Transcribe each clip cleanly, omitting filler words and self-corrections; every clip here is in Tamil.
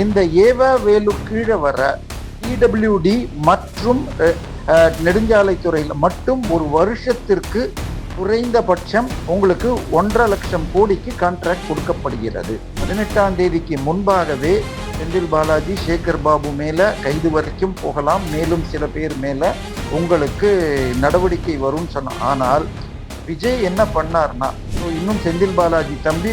இந்த ஏவா வேலு கீழே வர பிடபிள்யூடி மற்றும் நெடுஞ்சாலைத்துறையில் மட்டும் ஒரு வருஷத்திற்கு குறைந்தபட்சம் உங்களுக்கு 1.5 லட்சம் கோடிக்கு கான்ட்ராக்ட் கொடுக்கப்படுகிறது. 18ஆம் தேதிக்கு முன்பாகவே செந்தில் பாலாஜி, சேகர் பாபு மேல கைது வரைக்கும் போகலாம், மேலும் சில பேர் மேல உங்களுக்கு நடவடிக்கை வரும்னு சொன்னோம். ஆனால் விஜய் என்ன பண்ணார்னா, இன்னும் செந்தில் பாலாஜி தம்பி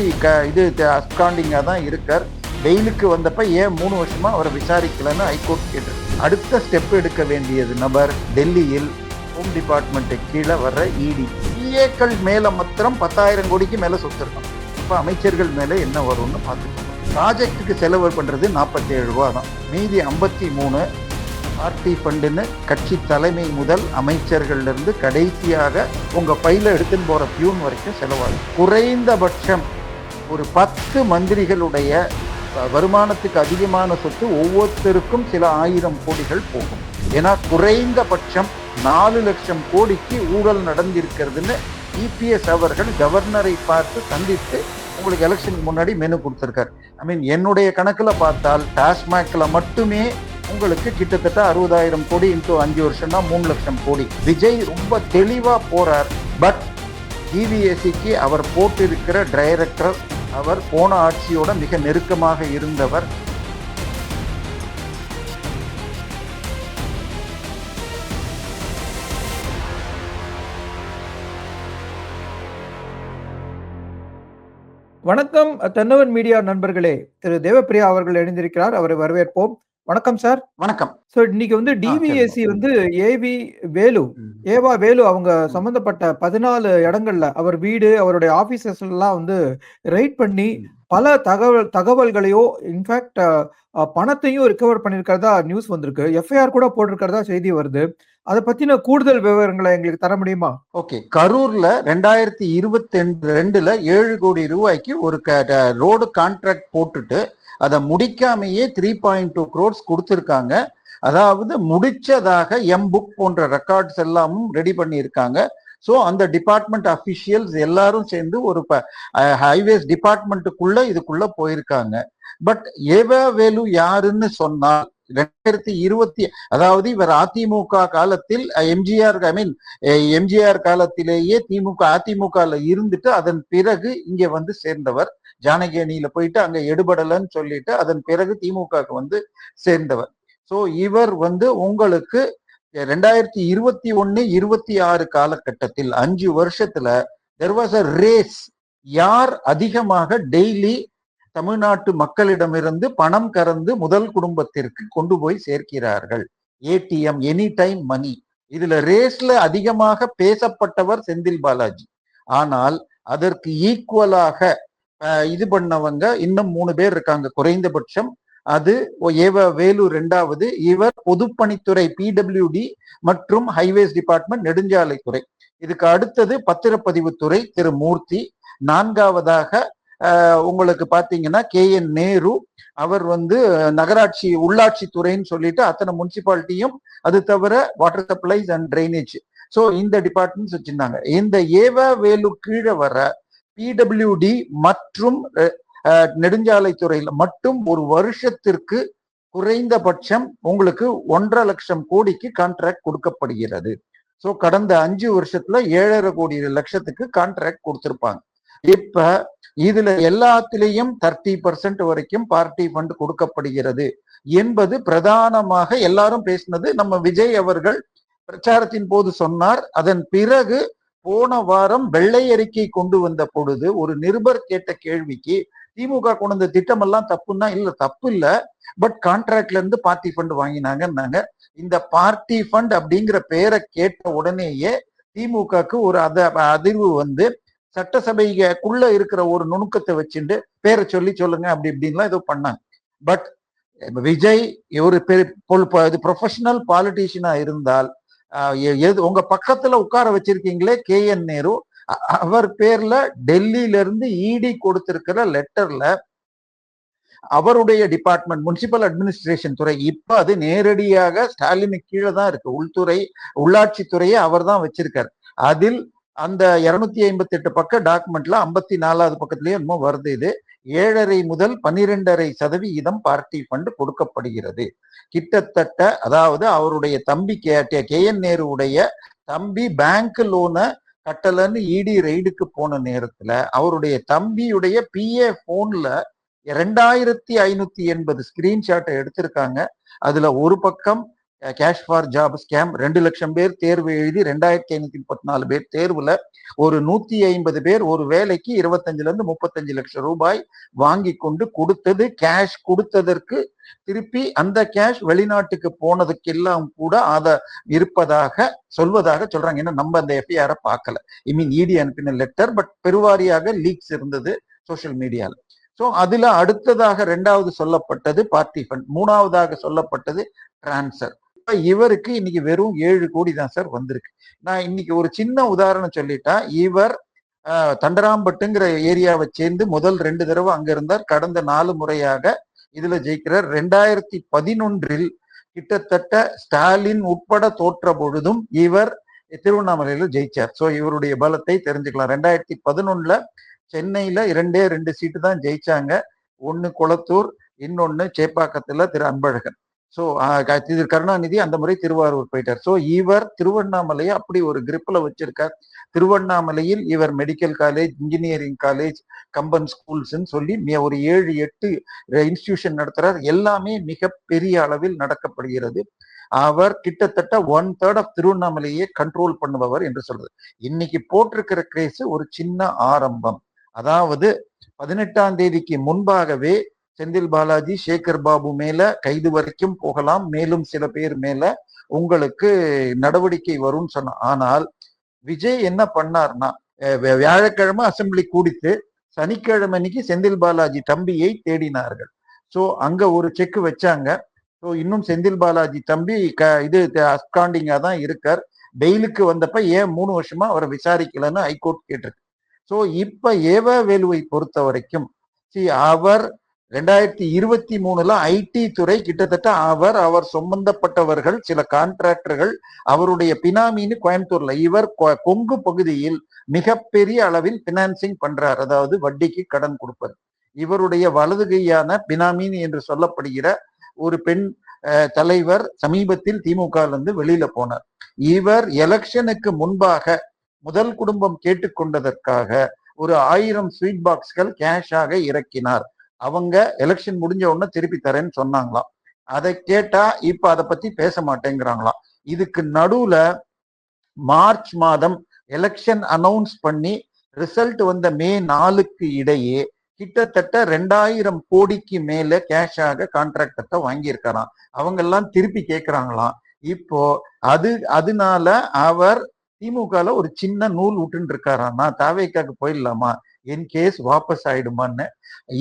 இது அப்காண்டிங்காக தான் இருக்கார். பெயிலுக்கு வந்தப்ப ஏன் 3 வருஷமா அவரை விசாரிக்கலன்னு ஹைகோர்ட் கேட்டு அடுத்த ஸ்டெப் எடுக்க வேண்டியது நபர் டெல்லியில் ஹோம் டிபார்ட்மெண்ட்டு கீழே வர்ற இடி. பிஏக்கள் மேல மாத்திரம் 10,000 கோடிக்கு மேல சொத்து இருக்கும். இப்போ அமைச்சர்கள் மேல என்ன வரும்னு பார்த்துக்கோங்க. ப்ராஜெக்டுக்கு செலவு பண்றது 47 ரூபா தான். மீதி 53 பார்ட்டி ஃபண்டுன்னு கட்சி தலைமை முதல் அமைச்சர்கள்ல இருந்து கடைசியாக உங்க பையில எடுத்துன்னு போற பியூன் வரைக்கும் செலவாகும். குறைந்தபட்சம் ஒரு 10 மந்திரிகளுடைய வருமானத்துக்கு அதிகமான சொத்து ஒவ்வொருத்தருக்கும் சில 1000 கோடிகள் போகும். ஏன்னா குறைந்தபட்சம் 4 லட்சம் கோடிக்கு ஊழல் நடந்திருக்கிறதுன்னு இபிஎஸ் அவர்கள் கவர்னரை பார்த்து சந்தித்து உங்களுக்கு எலெக்ஷனுக்கு முன்னாடி மெனு கொடுத்திருக்காரு. என்னுடைய கணக்குல பார்த்தால் டாஸ்மாக்ல மட்டுமே உங்களுக்கு கிட்டத்தட்ட 60,000 கோடி இன்டூ 5 வருஷம்னா 3 லட்சம் கோடி. விஜய் ரொம்ப தெளிவா போறார். பட் டிவிஎஸ்சிக்கு அவர் போட்டிருக்கிற டைரக்டர், அவர் போன ஆட்சியோட மிக நெருக்கமாக இருந்தவர். வணக்கம் தென்னவன் மீடியா நண்பர்களே. திரு தேவப்பிரியா அவர்கள் இணைந்திருக்கிறார், அவரை வரவேற்போம். வணக்கம் சார். வணக்கம். ஸோ இன்னைக்கு வந்து டிவிஎஸ்சி வந்து ஏவா வேலு அவங்க சம்பந்தப்பட்ட 14 இடங்கள்ல அவர் வீடு, அவருடைய ஆபீசஸ் எல்லாம் வந்து ரைட் பண்ணி பல தகவல்களையோ இன்ஃபேக்ட் பணத்தையும் ரிகவர் பண்ணிருக்கிறதா நியூஸ் வந்திருக்கு. எஃப்ஐஆர் கூட போட்டிருக்கிறதா செய்தி வருது. அதை பத்தின கூடுதல் விவரங்களை எங்களுக்கு தர முடியுமா? ஓகே. கரூர்ல 2022 7 கோடி ரூபாய்க்கு ஒரு ரோடு கான்ட்ராக்ட் போட்டுட்டு அதை முடிக்காமையே 3.2 crores கொடுத்திருக்காங்க. அதாவது முடிச்சதாக புக் போன்ற ரெக்கார்ட்ஸ் எல்லாமும் ரெடி பண்ணி இருக்காங்க. ஸோ அந்த டிபார்ட்மெண்ட் அபிஷியல்ஸ் எல்லாரும் சேர்ந்து ஒரு ஹைவேஸ் டிபார்ட்மெண்ட்டுக்குள்ள இதுக்குள்ள போயிருக்காங்க. பட் ஏவா வேலு யாருன்னு சொன்னால் 2020 அதாவது இவர் அதிமுக காலத்தில் எம்ஜிஆர் காலத்திலேயே அதிமுக இருந்துட்டு அதன் பிறகு இங்க வந்து சேர்ந்தவர். ஜானகி அணியில போயிட்டு அங்க எடுபடலன்னு சொல்லிட்டு அதன் பிறகு திமுகவுக்கு வந்து சேர்ந்தவர். ஸோ இவர் வந்து உங்களுக்கு 2021-26 காலகட்டத்தில் 5 வருஷத்துல தெர் வாஸ் அ ரேஸ். யார் அதிகமாக டெய்லி தமிழ்நாட்டு மக்களிடமிருந்து பணம் கறந்து முதல் குடும்பத்திற்கு கொண்டு போய் சேர்க்கிறார்கள். ஏடிஎம், எனி டைம் மணி. இதுல ரேஸ்ல அதிகமாக பேசப்பட்டவர் செந்தில் பாலாஜி. ஆனால் அதற்கு ஈக்குவலாக இது பண்ணவங்க இன்னும் 3 பேர் இருக்காங்க குறைந்தபட்சம். அது ஏவா வேலு 2வது, இவர் பொதுப்பணித்துறை பிடபிள்யூடி மற்றும் ஹைவேஸ் டிபார்ட்மெண்ட் நெடுஞ்சாலைத்துறை. இதுக்கு அடுத்தது பத்திரப்பதிவுத்துறை திரு மூர்த்தி. 4வதாக உங்களுக்கு பாத்தீங்கன்னா KN நேரு, அவர் வந்து நகராட்சி உள்ளாட்சி துறைன்னு சொல்லிட்டு அத்தனை முனிசிபாலிட்டியும், அது தவிர water supplies and drainage. So இந்த டிபார்ட்மெண்ட்ஸ் வச்சிருந்தாங்க. இந்த ஏவா வேலு கீழே வர பிடபிள்யூடி மற்றும் நெடுஞ்சாலைத்துறையில மட்டும் ஒரு வருஷத்திற்கு குறைந்தபட்சம் உங்களுக்கு 1.5 லட்சம் கோடிக்கு கான்ட்ராக்ட் கொடுக்கப்படுகிறது. ஸோ கடந்த 5 வருஷத்துல 7.5 கோடி லட்சத்துக்கு கான்ட்ராக்ட் கொடுத்திருப்பாங்க. இப்ப இதுல எல்லாத்திலையும் 30% வரைக்கும் பார்ட்டி ஃபண்ட் கொடுக்கப்படுகிறது என்பது பிரதானமாக எல்லாரும் பேசினது. நம்ம விஜய் அவர்கள் பிரச்சாரத்தின் போது சொன்னார். அதன் பிறகு போன வாரம் வெள்ளை அறிக்கை கொண்டு வந்த பொழுது ஒரு நிருபர் கேட்ட கேள்விக்கு திமுக கொண்டு வந்த திட்டம் எல்லாம் தப்புன்னா, இல்ல தப்பு இல்ல, பட் கான்ட்ராக்ட்ல இருந்து பார்ட்டி ஃபண்ட் வாங்கினாங்கன்னாங்க. இந்த பார்ட்டி ஃபண்ட் அப்படிங்கிற பெயரை கேட்ட உடனேயே திமுகக்கு ஒரு அதிர்வு வந்து சட்டசபைக்குள்ள இருக்கிற ஒரு நுணுக்கத்தை வச்சுட்டு பேரை சொல்லுங்க அப்படி இப்படின்லாம் ஏதோ பண்ணாங்க. பட் விஜய் ஒரு ப்ரொஃபஷனல் பாலிட்டிஷியனா இருந்தால் உங்க பக்கத்துல உட்கார வச்சிருக்கீங்களே KN நேரு, அவர் பேர்ல டெல்லியில இருந்து இடி கொடுத்திருக்கிற லெட்டர்ல அவருடைய டிபார்ட்மெண்ட் முனிசிபல் அட்மினிஸ்ட்ரேஷன் துறை, இப்ப அது நேரடியாக ஸ்டாலினுக்கு கீழே தான் இருக்கு. உள்ளாட்சி துறையை அவர் தான் வச்சிருக்காரு. அதில் அந்த 258 பக்க டாக்குமெண்ட்ல 54வது பக்கத்துலயே என்னமோ வருது. இது 7.5 முதல் 12.5% பார்ட்டி ஃபண்ட் கொடுக்கப்படுகிறது. கிட்டத்தட்ட அதாவது அவருடைய தம்பி KN நேருடைய தம்பி பேங்க் லோனை கட்டலன்னு இடி ரெய்டுக்கு போன நேரத்துல அவருடைய தம்பியுடைய PA போன்ல 2580 ஸ்கிரீன்ஷாட்டை எடுத்திருக்காங்க. அதுல ஒரு பக்கம் கேஷ் ஃபார் ஜாப் ஸ்கேம், 2 லட்சம் பேர் தேர்வு எழுதி 2534 பேர் தேர்வுல ஒரு 150 பேர் ஒரு வேலைக்கு 25 லட்சம் ரூபாய் வாங்கி கொண்டு கொடுத்தது கேஷ் கொடுத்ததற்கு திருப்பி அந்த கேஷ் வெளிநாட்டுக்கு போனதுக்கெல்லாம் கூட இருப்பதாக சொல்றாங்க. ஏன்னா நம்ம அந்த எஃப்ஐஆரை பார்க்கல. இடி அனுப்பின லெட்டர், பட் பெருவாரியாக லீக்ஸ் இருந்தது சோசியல் மீடியால. சோ அதுல அடுத்ததாக 2வது சொல்லப்பட்டது பார்ட்டி ஃபண்ட், 3வதாக சொல்லப்பட்டது டிரான்ஸ்ஃபர். இவருக்கு இன்னைக்கு வெறும் 7 கோடி தான் சார் வந்திருக்கு. நான் இன்னைக்கு ஒரு சின்ன உதாரணம் சொல்லிட்டா, இவர் தண்டராம்பட்டுங்கிற ஏரியாவை சேர்ந்து முதல் 2 தடவை அங்க இருந்தார். கடந்த 4 முறையாக இதுல ஜெயிக்கிறார். 2011 கிட்டத்தட்ட ஸ்டாலின் உட்பட தோற்ற பொழுதும் இவர் திருவண்ணாமலையில ஜெயிச்சார். சோ இவருடைய பலத்தை தெரிஞ்சுக்கலாம். 2011 சென்னையில 2 சீட்டு தான் ஜெயிச்சாங்க. ஒன்னு கொளத்தூர், இன்னொன்னு சேப்பாக்கத்துல திரு அன்பழகன். சோ திரு கருணாநிதி அந்த முறை திருவாரூர் போயிட்டார். சோ இவர் திருவண்ணாமலையை அப்படி ஒரு கிரிப்ல வச்சிருக்கார். திருவண்ணாமலையில் இவர் medical college, engineering college, Kamban schools சொல்லி ஒரு 7-8 இன்ஸ்டிடியூஷன் நடத்துறார். எல்லாமே மிக பெரிய அளவில் நடக்கப்படுகிறது. அவர் கிட்டத்தட்ட 1/3 ஆஃப் திருவண்ணாமலையை கண்ட்ரோல் பண்ணுபவர் என்று சொல்றது. இன்னைக்கு போட்டிருக்கிற கேஸ் ஒரு சின்ன ஆரம்பம். அதாவது 18ஆம் தேதிக்கு முன்பாகவே செந்தில் பாலாஜி, சேகர் பாபு மேல கைது வரைக்கும் போகலாம், மேலும் சில பேர் மேல உங்களுக்கு நடவடிக்கை வரும் சொன்ன. ஆனால் விஜய் என்ன பண்ணார்னா, வியாழக்கிழமை அசம்பிளி கூடித்து சனிக்கிழமை அன்னைக்கு செந்தில் பாலாஜி தம்பியை தேடினார்கள். சோ அங்க ஒரு செக் வச்சாங்க. ஸோ இன்னும் செந்தில் பாலாஜி தம்பி இது அப்காண்டிங்கா தான் இருக்கார். பெயிலுக்கு வந்தப்ப ஏன் 3 வருஷமா அவரை விசாரிக்கலன்னு ஹைகோர்ட் கேட்டிருக்கு. ஸோ இப்ப வேலுவை பொறுத்த வரைக்கும் அவர் 2023 IT துறை கிட்டத்தட்ட அவர் சம்பந்தப்பட்டவர்கள், சில கான்ட்ராக்டர்கள் அவருடைய பினாமின்னு கோயம்புத்தூர்ல, இவர் கொங்கு பகுதியில் மிகப்பெரிய அளவில் பினான்சிங் பண்றார். அதாவது வட்டிக்கு கடன் கொடுப்பது. இவருடைய வலது கையான பினாமின் என்று சொல்லப்படுகிற ஒரு பெண் தலைவர் சமீபத்தில் திமுக இருந்து வெளியில போனார். இவர் எலெக்ஷனுக்கு முன்பாக முதல் குடும்பம் கேட்டுக்கொண்டதற்காக ஒரு 1000 ஸ்வீட் பாக்ஸ்கள் கேஷாக இறக்கினார். அவங்க எலெக்ஷன் முடிஞ்ச உடனே திருப்பி தரேன்னு சொன்னாங்களாம். அதை கேட்டா இப்ப அதை பத்தி பேச மாட்டேங்கிறாங்களாம். இதுக்கு நடுவுல மார்ச் மாதம் எலெக்ஷன் அனௌன்ஸ் பண்ணி ரிசல்ட் வந்த மே 4க்கு இடையே கிட்டத்தட்ட 2000 கோடிக்கு மேல கேஷாக கான்ட்ராக்டத்தை வாங்கியிருக்காராம். அவங்க எல்லாம் திருப்பி கேட்கிறாங்களாம். இப்போ அதனால அவர் திமுகல ஒரு சின்ன நூல் விட்டுன்னு இருக்காராம். நான் தாவேக்காக்கு போயிடலாமா, என் கேஸ் வாபஸ் ஆயிடுமான்னு.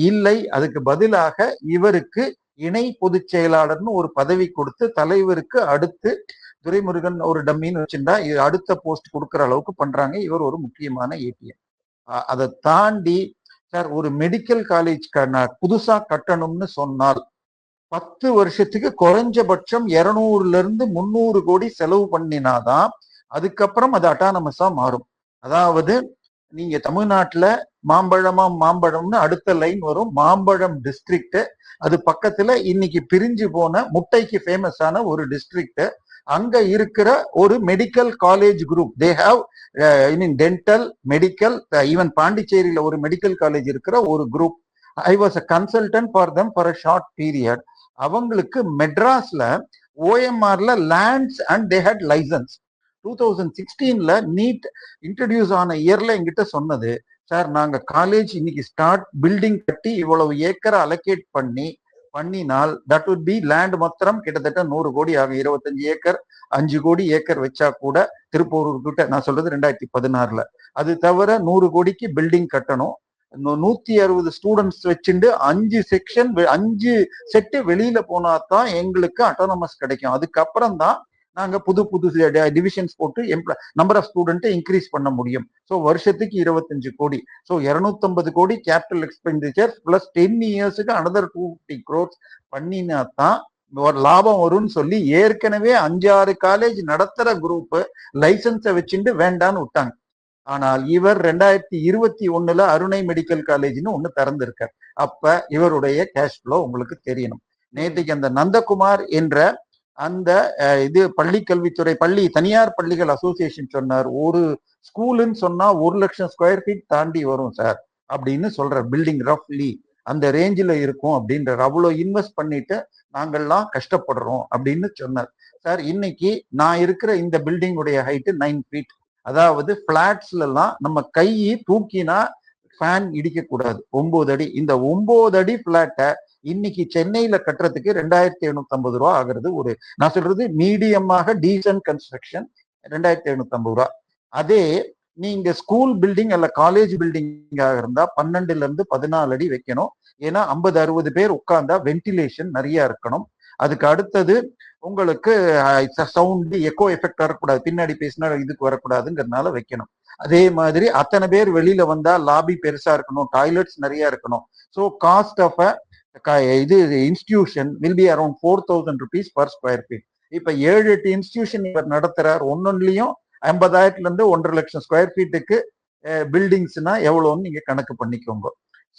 இல்லை, அதுக்கு பதிலாக இவருக்கு இணை பொதுச் செயலாளர்னு ஒரு பதவி கொடுத்து தலைவருக்கு அடுத்து துரைமுருகன் ஒரு டம்மின்னு வச்சிருந்தா அடுத்த போஸ்ட் கொடுக்குற அளவுக்கு பண்றாங்க. இவர் ஒரு முக்கியமான ஏடிஎம். அதை தாண்டி சார், ஒரு மெடிக்கல் காலேஜ் புதுசா கட்டணும்னு சொன்னால் 10 வருஷத்துக்கு குறைஞ்சபட்சம் 200-300 கோடி செலவு பண்ணினாதான் அதுக்கப்புறம் அது அட்டானமஸா மாறும். அதாவது நீங்க தமிழ்நாட்டுல மாம்பழம்னு அடுத்த லைன் வரும். மாம்பழம் டிஸ்ட்ரிக்ட், அது பக்கத்துல இன்னைக்கு பிரிஞ்சு போன முட்டைக்கு ஃபேமஸான ஒரு டிஸ்ட்ரிக்ட். அங்க இருக்கிற ஒரு medical college group, they have dental, medical, even பாண்டிச்சேரியில ஒரு மெடிக்கல் காலேஜ் இருக்கிற ஒரு group. I was a consultant for them for a short period. அவங்களுக்கு மெட்ராஸ்ல OMRல lands and they had licence. 2016 NEET introduce ஆன இயர்ல என்கிட்ட சொன்னது, சார் நாங்க காலேஜ் இன்னைக்கு ஸ்டார்ட் பில்டிங் கட்டி இவ்வளவு ஏக்கரை அலோகேட் பண்ணினால் தட் வுட் பி லேண்ட் மாத்திரம் கிட்டத்தட்ட 100 கோடி ஆகும். 25 ஏக்கர் 5 கோடி ஏக்கர் வச்சா கூட திருப்பூர் கிட்ட, நான் சொல்றது 2016. அது தவிர 100 கோடிக்கு பில்டிங் கட்டணும். 160 ஸ்டூடெண்ட்ஸ் வச்சுட்டு 5 செட்டு வெளியில போனாதான் எங்களுக்கு அட்டானமஸ் கிடைக்கும். அதுக்கப்புறம் தான் நாங்க புது டிவிஷன்ஸ் போட்டு நம்பர் ஆஃப் ஸ்டூடெண்ட் இன்க்ரீஸ் பண்ண முடியும். ஸோ வருஷத்துக்கு 25 கோடி. ஸோ 250 கோடி capital expenditure plus 10 இயர்ஸுக்கு another 250 crores பண்ணினா தான் லாபம் வரும்னு சொல்லி ஏற்கனவே 5-6 காலேஜ் நடத்துற குரூப் லைசன்ஸை வச்சுட்டு வேண்டான்னு விட்டாங்க. ஆனால் இவர் 2021 அருணை மெடிக்கல் காலேஜ்னு ஒண்ணு திறந்திருக்கார். அப்ப இவருடைய கேஷ் ஃப்ளோ உங்களுக்கு தெரியணும். நேற்றுக்கு அந்த நந்தகுமார் என்ற அந்த இது பள்ளி கல்வித்துறை தனியார் பள்ளிகள் அசோசியேஷன் சொன்னார், ஒரு ஸ்கூலுன்னு சொன்னா 1,00,000 ஸ்கொயர் ஃபீட் தாண்டி வரும் சார் அப்படின்னு சொல்ற பில்டிங் ரஃப்லி அந்த ரேஞ்சில் இருக்கும் அப்படின்றார். அவ்வளோ இன்வெஸ்ட் பண்ணிட்டு நாங்கள்லாம் கஷ்டப்படுறோம் அப்படின்னு சொன்னார். சார் இன்னைக்கு நான் இருக்கிற இந்த பில்டிங் உடைய ஹைட்டு 9 ஃபீட். அதாவது பிளாட்ஸ்ல எல்லாம் நம்ம கையை தூக்கினா ஃபேன் இடிக்க கூடாது. 9 அடி. இந்த 9 அடி பிளாட்டை இன்னைக்கு சென்னையில கட்டுறதுக்கு 2,750 ரூபா ஆகுறது. நான் சொல்றது மீடியமாக டீசன்ட் கன்ஸ்ட்ரக்ஷன் 2,750 ரூபா. அதே நீங்க ஸ்கூல் பில்டிங் அல்ல காலேஜ் பில்டிங்காக இருந்தா 12ல இருந்து 14 அடி வைக்கணும். ஏன்னா 50-60 பேர் உட்கார்ந்தா வென்டிலேஷன் நிறைய இருக்கணும். அதுக்கு அடுத்தது உங்களுக்கு சவுண்ட் எக்கோ எஃபெக்ட் வரக்கூடாது, பின்னாடி பேசினா இதுக்கு வரக்கூடாதுங்கிறதுனால வைக்கணும். அதே மாதிரி அத்தனை பேர் வெளியில வந்தா லாபி பெருசா இருக்கணும், டாய்லெட்ஸ் நிறைய இருக்கணும். ஸோ காஸ்ட் ஆஃப் இது institution will be around 4,000 rupees per square feet. இப்ப 7-8 இன்ஸ்டிடியூஷன் இவர் நடத்துறார். ஒன்னொன்னுலயும் 50,000 இருந்து 1,50,000 ஸ்கொயர் ஃபீட்டுக்கு பில்டிங்ஸ்னா எவ்வளோன்னு நீங்க கணக்கு பண்ணிக்கோங்க.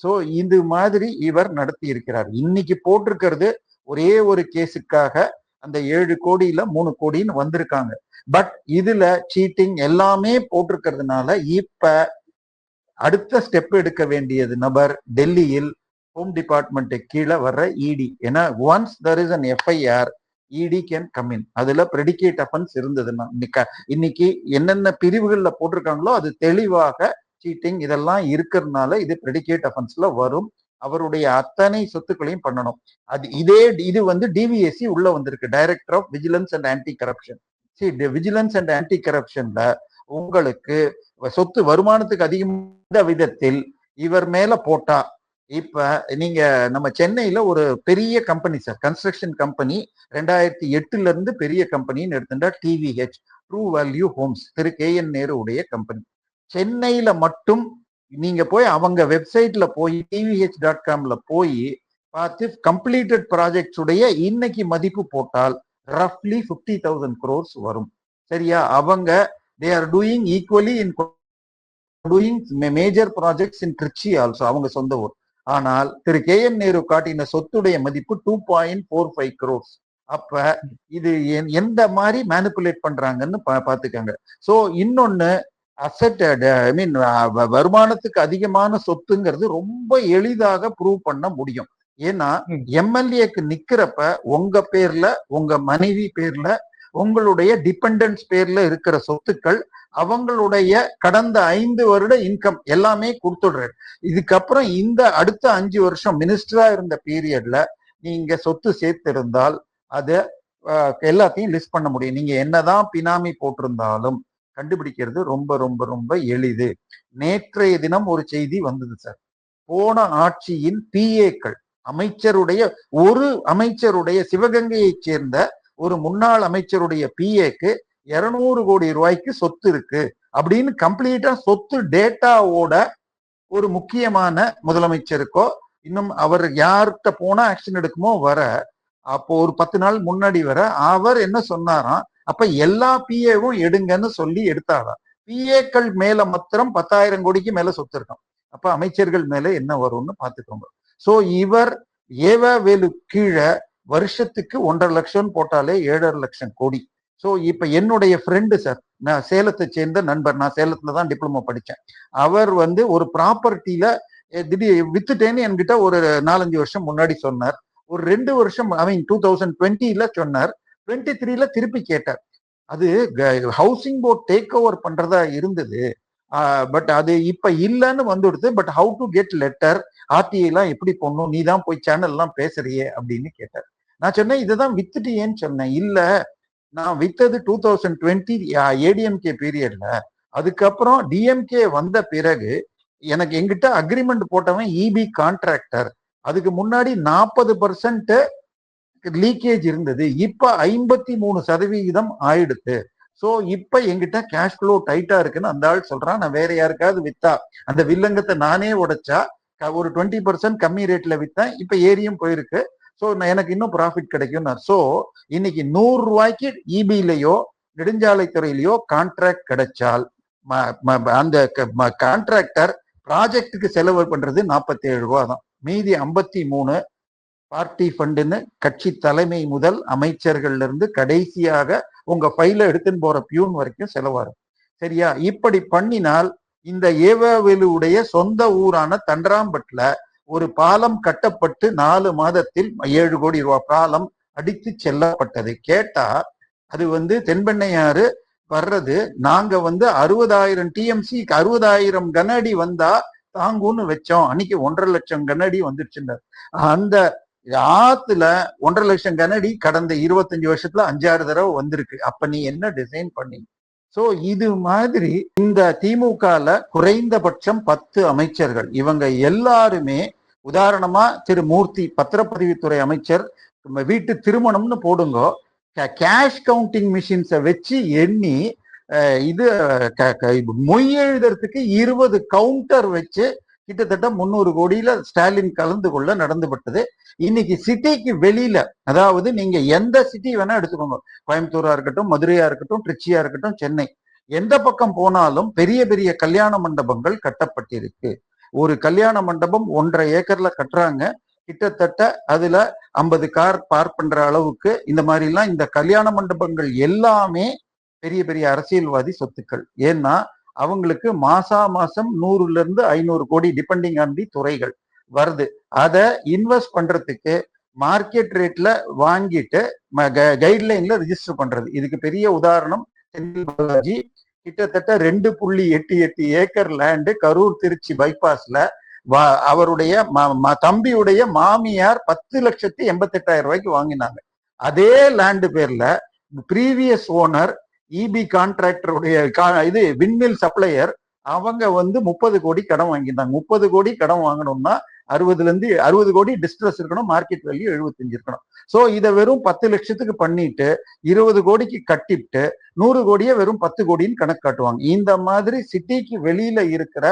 ஸோ இது மாதிரி இவர் நடத்தி இருக்கிறார். இன்னைக்கு போட்டிருக்கிறது ஒரே ஒரு கேஸுக்காக அந்த 7 கோடியில 3 கோடின்னு வந்திருக்காங்க. பட் இதுல சீட்டிங் எல்லாமே போட்டிருக்கிறதுனால இப்ப அடுத்த ஸ்டெப் எடுக்க வேண்டியது நபர் டெல்லியில் ஹோம் டிபார்ட்மெண்ட் கீழே வர்ற இடி. ஏன்னா once there is an FIR இடி கேன் கம் இன். அதுல பிரெடிகேட் அஃபென்ஸ் இருந்ததுன்னா இன்னைக்கு என்னென்ன பிரிவுகள்ல போட்டிருக்காங்களோ அது தெளிவாக சீட்டிங் இதெல்லாம் இருக்கிறதுனால இது பிரெடிகேட் அஃபென்ஸ்ல வரும். அவருடைய அத்தனை சொத்துக்களையும் பண்ணணும். இது வந்து டிவிஎஸ்சி உள்ள வந்திருக்கு, director of vigilance and anti corruption. Vigilance and anti கரப்ஷன்ல உங்களுக்கு சொத்து வருமானத்துக்கு அதிகமான விதத்தில் இவர் மேல போட்டா, இப்ப நீங்க நம்ம சென்னையில ஒரு பெரிய கம்பெனி சார், கன்ஸ்ட்ரக்ஷன் கம்பெனி 2008ல இருந்து பெரிய கம்பெனின்னு எடுத்துட்டா டிவிஹெச், ட்ரூ வேல்யூ ஹோம்ஸ், திரு KN நேரு உடைய கம்பெனி. சென்னையில மட்டும் நீங்க போய் அவங்க வெப்சைட்ல போய் tvh.comல போய் பார்த்து கம்ப்ளீட்டட் ப்ராஜெக்ட்ஸ் உடைய இன்னைக்கு மதிப்பு போட்டால் ரஃப்லி 50,000 crores வரும். சரியா? அவங்க they are doing equally in doing major projects in Trichy also, அவங்க சொந்த ஊர். ஆனால் திரு KN நேரு காட்டின சொத்துடைய மதிப்பு 2.45 crores. அப்ப இது எந்த மாதிரி மேனிப்புலேட் பண்றாங்கன்னு பாத்துக்கங்க. சோ இன்னொன்னு அசெட் ஐ மீன் வருமானத்துக்கு அதிகமான சொத்துங்கிறது ரொம்ப எளிதாக ப்ரூவ் பண்ண முடியும். ஏன்னா எம்எல்ஏக்கு நிக்கிறப்ப உங்க பேர்ல, உங்க மனைவி பேர்ல, உங்களுடைய டிபெண்டன்ஸ் பேர்ல இருக்கிற சொத்துக்கள் அவங்களுடைய கடந்த 5 வருட இன்கம் எல்லாமே கொடுத்துடுறாரு. இதுக்கப்புறம் இந்த அடுத்த 5 வருஷம் மினிஸ்டரா இருந்த பீரியட்ல நீங்க சொத்து சேர்த்திருந்தால் அதை எல்லாத்தையும் லிஸ்ட் பண்ண முடியும். நீங்க என்னதான் பினாமி போட்டிருந்தாலும் கண்டுபிடிக்கிறது ரொம்ப ரொம்ப ரொம்ப எளிது. நேற்றைய தினம் ஒரு செய்தி வந்தது சார். போன ஆட்சியின் PAக்கள் ஒரு அமைச்சருடைய சிவகங்கையைச் சேர்ந்த ஒரு முன்னாள் அமைச்சருடைய PAக்கு 200 கோடி ரூபாய்க்கு சொத்து இருக்கு அப்படின்னு கம்ப்ளீட்டா சொத்து டேட்டாவோட ஒரு முக்கியமான முதலமைச்சருக்கோ இன்னும் அவர் யார்கிட்ட போனா ஆக்ஷன் எடுக்குமோ வர, அப்போ ஒரு 10 நாள் முன்னாடி வர அவர் என்ன சொன்னாராம், அப்ப எல்லா PAவும் எடுங்கன்னு சொல்லி எடுத்தாராம். PAக்கள் மேல மாத்திரம் 10,000 கோடிக்கு மேல சொத்து இருக்கும். அப்ப அமைச்சர்கள் மேல என்ன வரும்னு பாத்துக்கோங்க. சோ இவர் வேலு கீழே வருஷத்துக்கு 1.5 லட்சம் போட்டாலே 7.5 லட்சம் கோடி. சோ இப்ப என்னுடைய ஃப்ரெண்டு சார், நான் சேலத்தை சேர்ந்த நண்பர், நான் சேலத்துல தான் டிப்ளமோ படிச்சேன். அவர் ஒரு ப்ராப்பர்ட்டியில திடீர் வித்துட்டேன்னு என்கிட்ட ஒரு 4-5 வருஷம் முன்னாடி சொன்னார். ஒரு 2 வருஷம் 2020ல சொன்னார். 23ல திருப்பி கேட்டார். அது ஹவுசிங் போர்ட் டேக் ஓவர் பண்றதா இருந்தது, பட் அது இப்ப இல்லைன்னு வந்துடுது. But how to get letter, RTA எல்லாம் எப்படி போடணும், நீ தான் போய் சேனல் எல்லாம் பேசுறியே அப்படின்னு கேட்டார். நான் சொன்னேன் இதுதான் வித்துட்டியேன்னு சொன்னேன். இல்ல, நான் வித்தது 2020 ADMK பீரியட்ல. அதுக்கப்புறம் DMK வந்த பிறகு எனக்கு எங்கிட்ட அக்ரிமெண்ட் போட்டவன் EB கான்ட்ராக்டர். அதுக்கு முன்னாடி 40% லீக்கேஜ் இருந்தது. இப்ப 53% ஆயிடுது. சோ இப்ப எங்கிட்ட கேஷ் ஃப்ளோ டைட்டா இருக்குன்னு அந்த ஆள் சொல்றான். நான் வேற யாருக்காவது வித்தா அந்த வில்லங்கத்தை நானே உடைச்சா ஒரு 20% கம்மி ரேட்ல வித்தேன். இப்ப ஏரியும் போயிருக்கு. சோ எனக்கு இன்னும் ப்ராஃபிட் கிடைக்கும். சோ இன்னைக்கு 100 ரூபாய்க்கு EBலயோ நெடுஞ்சாலைத்துறையிலயோ கான்ட்ராக்ட் கிடைச்சால் அந்த கான்ட்ராக்டர் ப்ராஜெக்டுக்கு செலவு பண்றது 47 ரூபா தான். மீதி 53 பார்ட்டி ஃபண்டுன்னு கட்சி தலைமை முதல் அமைச்சர்கள்ல இருந்து கடைசியாக உங்க ஃபைல எடுத்துன்னு போற பியூன் வரைக்கும் செலவாகும். சரியா? இப்படி பண்ணினால் இந்த ஏவாவேலுடைய சொந்த ஊரான தண்டராம்பட்டுல ஒரு பாலம் கட்டப்பட்டு 4 மாதத்தில் 7 கோடி ரூபாய் பாலம் அடித்து செல்லப்பட்டது. கேட்டா அது தென்பெண்ணையாறு வர்றது நாங்க 60,000 டிஎம்சி 60,000 கன அடி வந்தா தாங்குன்னு வச்சோம். அன்னைக்கு 1.5 லட்சம் கன அடி வந்துருச்சுங்க. அந்த ஆத்துல 1.5 லட்சம் கன அடி கடந்த 25 வருஷத்துல 5-6 தடவை வந்திருக்கு. அப்ப நீ என்ன டிசைன் பண்ணி? சோ இது மாதிரி இந்த திமுகல குறைந்தபட்சம் 10 அமைச்சர்கள், இவங்க எல்லாருமே உதாரணமா திரு மூர்த்தி பத்திரப்பதிவுத்துறை அமைச்சர், வீட்டு திருமணம்னு போடுங்க, கேஷ் கவுண்டிங் மிஷின்ஸை வச்சு எண்ணி இது மொய் எழுதுறதுக்கு 20 கவுண்டர் வச்சு கிட்டத்தட்ட 300 கோடியில ஸ்டாலின் கலந்து கொள்ள நடந்துபட்டது. இன்னைக்கு சிட்டிக்கு வெளியில, அதாவது நீங்க எந்த சிட்டி வேணா எடுத்துக்கோங்க, கோயம்புத்தூரா இருக்கட்டும், மதுரையா இருக்கட்டும், திருச்சியா இருக்கட்டும், சென்னை, எந்த பக்கம் போனாலும் பெரிய பெரிய கல்யாண மண்டபங்கள் கட்டப்பட்டிருக்கு. ஒரு கல்யாண மண்டபம் 1.5 ஏக்கர்ல கட்டுறாங்க. கிட்டத்தட்ட அதுல 50 கார் பார்க் பண்ற அளவுக்கு இந்த மாதிரி எல்லாம் இந்த கல்யாண மண்டபங்கள் எல்லாமே பெரிய பெரிய அரசியல்வாதி சொத்துக்கள். ஏன்னா அவங்களுக்கு மாசம் 100ல இருந்து 500 கோடி டிபெண்டிங் ஆன் தி துறைகள் வருது. அதை இன்வெஸ்ட் பண்றதுக்கு மார்க்கெட் ரேட்ல வாங்கிட்டு கைட்லைன்ல ரிஜிஸ்டர் பண்றது. இதுக்கு பெரிய உதாரணம் செந்தில் பாலாஜி. கிட்டத்தட்ட 2.88 ஏக்கர் லேண்டு கரூர் திருச்சி பைபாஸ்ல அவருடைய தம்பியுடைய மாமியார் 10,88,000 ரூபாய்க்கு வாங்கினாங்க. அதே லேண்டு பேர்ல ப்ரீவியஸ் ஓனர் இபி கான்ட்ராக்டருடைய இது விண்மில் சப்ளையர், அவங்க 30 கோடி கடன் வாங்கியிருந்தாங்க. 30 கோடி கடன் வாங்கணும்னா 60 கோடி டிஸ்ட்ரஸ் இருக்கணும், மார்க்கெட் வேல்யூ 75 இருக்கணும். சோ இதை வெறும் 10 லட்சத்துக்கு பண்ணிட்டு 20 கோடிக்கு கட்டிட்டு 100 கோடியை வெறும் 10 கோடின்னு கணக்கு காட்டுவாங்க. இந்த மாதிரி சிட்டிக்கு வெளியில இருக்கிற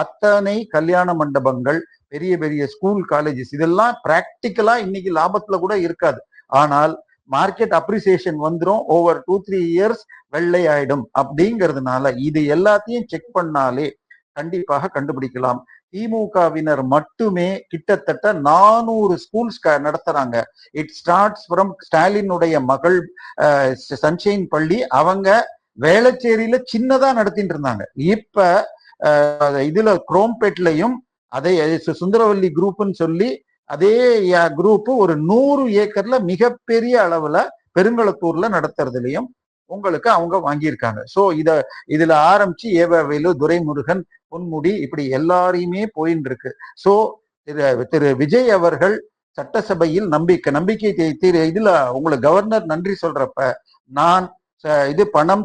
அத்தனை கல்யாண மண்டபங்கள், பெரிய பெரிய ஸ்கூல், காலேஜஸ், இதெல்லாம் பிராக்டிக்கலா இன்னைக்கு லாபத்துல கூட இருக்காது. ஆனால் மார்க்கெட் அப்ரிசியேஷன் வந்துடும், ஓவர் 2-3 இயர்ஸ் வெள்ளை ஆயிடும். அப்படிங்கிறதுனால இது எல்லாத்தையும் செக் பண்ணாலே கண்டிப்பாக கண்டுபிடிக்கலாம். திமுகவினர் மட்டுமே கிட்டத்தட்ட 400 ஸ்கூல்ஸ் நடத்துறாங்க. இட் ஸ்டார்ட்ஸ் ஃப்ரம் ஸ்டாலினுடைய மகள் சன்ஷைன் பள்ளி, அவங்க வேளச்சேரியில சின்னதா நடத்திட்டு இருந்தாங்க. இப்ப இதுல குரோம்பேட்லயும் அதே சுந்தரவல்லி குரூப்னு சொல்லி அதே குரூப் ஒரு 100 ஏக்கர்ல மிகப்பெரிய அளவுல பெருங்களத்தூர்ல நடத்துறதுலயும் உங்களுக்கு அவங்க வாங்கியிருக்காங்க. சோ இதுல ஆரம்பிச்சு ஏவாவேலு, துரைமுருகன், பொன்முடி, இப்படி எல்லாரையுமே போயின்னு இருக்கு. சோ திரு விஜய் அவர்கள் சட்டசபையில் நம்பிக்கை இதுல உங்களுக்கு கவர்னர் நன்றி சொல்றப்ப, நான் இது பணம்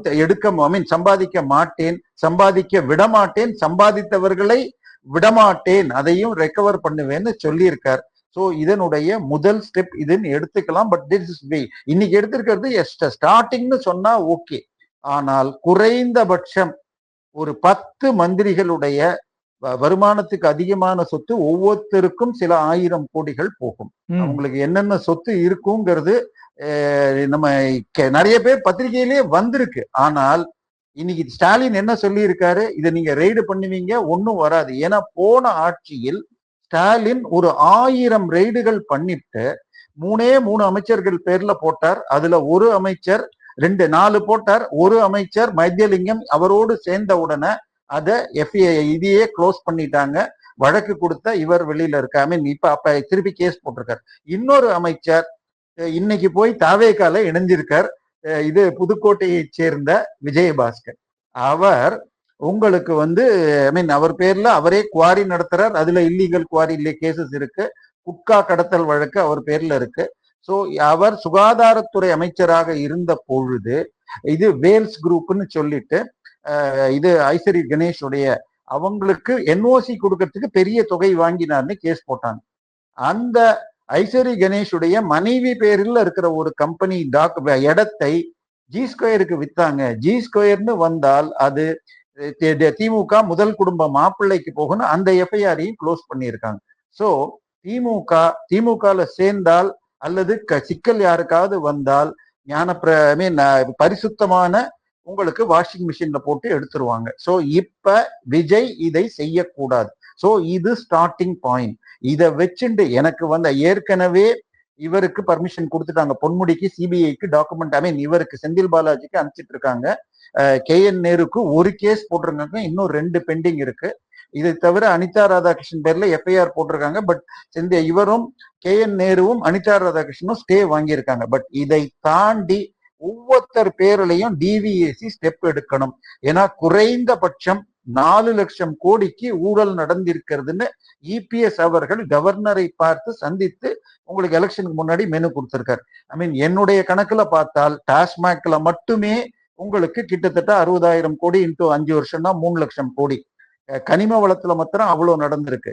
சம்பாதிக்க மாட்டேன், சம்பாதிக்க விடமாட்டேன், சம்பாதித்தவர்களை விடமாட்டேன், அதையும் ரெக்கவர் பண்ணுவேன்னு சொல்லியிருக்கார். சோ இதனுடைய முதல் ஸ்டெப் இதுன்னு எடுத்துக்கலாம். பட் திஸ் இஸ் வே இன்னைக்கு எடுத்திருக்கிறது ஸ்டார்டிங்னு சொன்னா ஓகே. ஆனால் குறைந்தபட்சம் ஒரு 10 மந்திரிகளுடைய வருமானத்துக்கு அதிகமான சொத்து ஒவ்வொருத்தருக்கும் சில 1000 கோடிகள் போகும். அவங்களுக்கு என்னென்ன சொத்து இருக்குங்கிறது நம்ம நிறைய பேர் பத்திரிகையிலேயே வந்திருக்கு. ஆனால் இன்னைக்கு ஸ்டாலின் என்ன சொல்லி இருக்காரு, இதை நீங்க ரெய்டு பண்ணுவீங்க, ஒன்னும் வராது. ஏன்னா போன ஆட்சியில் ஸ்டாலின் ஒரு 1000 ரெய்டுகள் பண்ணிட்டு 3 அமைச்சர்கள் பேர்ல போட்டார். அதுல ஒரு அமைச்சர் 4 போட்டார். ஒரு அமைச்சர் மைத்தியலிங்கம் அவரோடு சேர்ந்த உடனே அதை இதையே க்ளோஸ் பண்ணிட்டாங்க. வழக்கு கொடுத்த இவர் வெளியில இருக்க, இப்ப அப்ப திருப்பி கேஸ் போட்டிருக்காரு. இன்னொரு அமைச்சர் இன்னைக்கு போய் தாவேகால இணைஞ்சிருக்கார். இது புதுக்கோட்டையை சேர்ந்த விஜயபாஸ்கர். அவர் உங்களுக்கு அவர் பேர்ல அவரே குவாரி நடத்துறார். அதுல இல்லீகல் குவாரி கேசஸ் இருக்கு. குட்கா கடத்தல் வழக்கு அவர் பேர்ல இருக்கு. சோ அவர் சுகாதாரத்துறை அமைச்சராக இருந்த பொழுது இது வேல்ஸ் குரூப்னு சொல்லிட்டு இது ஐசரி கணேஷ் உடைய அவங்களுக்கு என்ஓசி கொடுக்கறதுக்கு பெரிய தொகை வாங்கினார்னு கேஸ் போட்டாங்க. அந்த ஐசரி கணேஷுடைய மனைவி பேரில் இருக்கிற ஒரு கம்பெனி இடத்தை ஜி ஸ்கொயருக்கு வித்தாங்க. ஜி ஸ்கொயர்னு வந்தால் அது திமுக முதல் குடும்ப மாப்பிள்ளைக்கு போகணும். அந்த எஃப்ஐஆரையும் க்ளோஸ் பண்ணியிருக்காங்க. சோ திமுகல சேர்ந்தால் அல்லது சிக்கல் யாருக்காவது வந்தால் பரிசுத்தமான உங்களுக்கு வாஷிங் மிஷின்ல போட்டு எடுத்துருவாங்க. சோ இப்ப விஜய் இதை செய்யக்கூடாது. சோ இது ஸ்டார்டிங் பாயிண்ட். இதை வச்சுட்டு எனக்கு ஏற்கனவே இவருக்கு பர்மிஷன் கொடுத்துட்டாங்க. பொன்முடிக்கு சிபிஐக்கு டாக்குமெண்ட் இவருக்கு செந்தில் பாலாஜிக்கு அனுப்பிச்சிட்டு இருக்காங்க. KN நேருக்கு ஒரு கேஸ் போட்டிருக்காங்க, இன்னும் 2 பெண்டிங் இருக்கு. இதை தவிர அனிதா ராதாகிருஷ்ணன் பேர்ல FIR போட்டிருக்காங்க. பட் இவரும் KN நேருவும் அனிதா ராதாகிருஷ்ணனும் ஸ்டே வாங்கியிருக்காங்க. பட் இதை தாண்டி ஒவ்வொருத்தர் பேர்லையும் டிவிஎஸ்சி ஸ்டெப் எடுக்கணும். ஏன்னா குறைந்தபட்சம் 4 லட்சம் கோடிக்கு ஊழல் நடந்திருக்கிறதுன்னு EPS அவர்கள் கவர்னரை பார்த்து சந்தித்து உங்களுக்கு எலெக்ஷனுக்கு முன்னாடி மெனு கொடுத்திருக்காரு. என்னுடைய கணக்குல பார்த்தால் டாஸ்மாக்ல மட்டுமே உங்களுக்கு கிட்டத்தட்ட 60,000 கோடி இன்டூ 5 வருஷம்னா 3 லட்சம் கோடி. கனிம வளத்துல மாத்திரம் அவ்வளவு நடந்திருக்கு.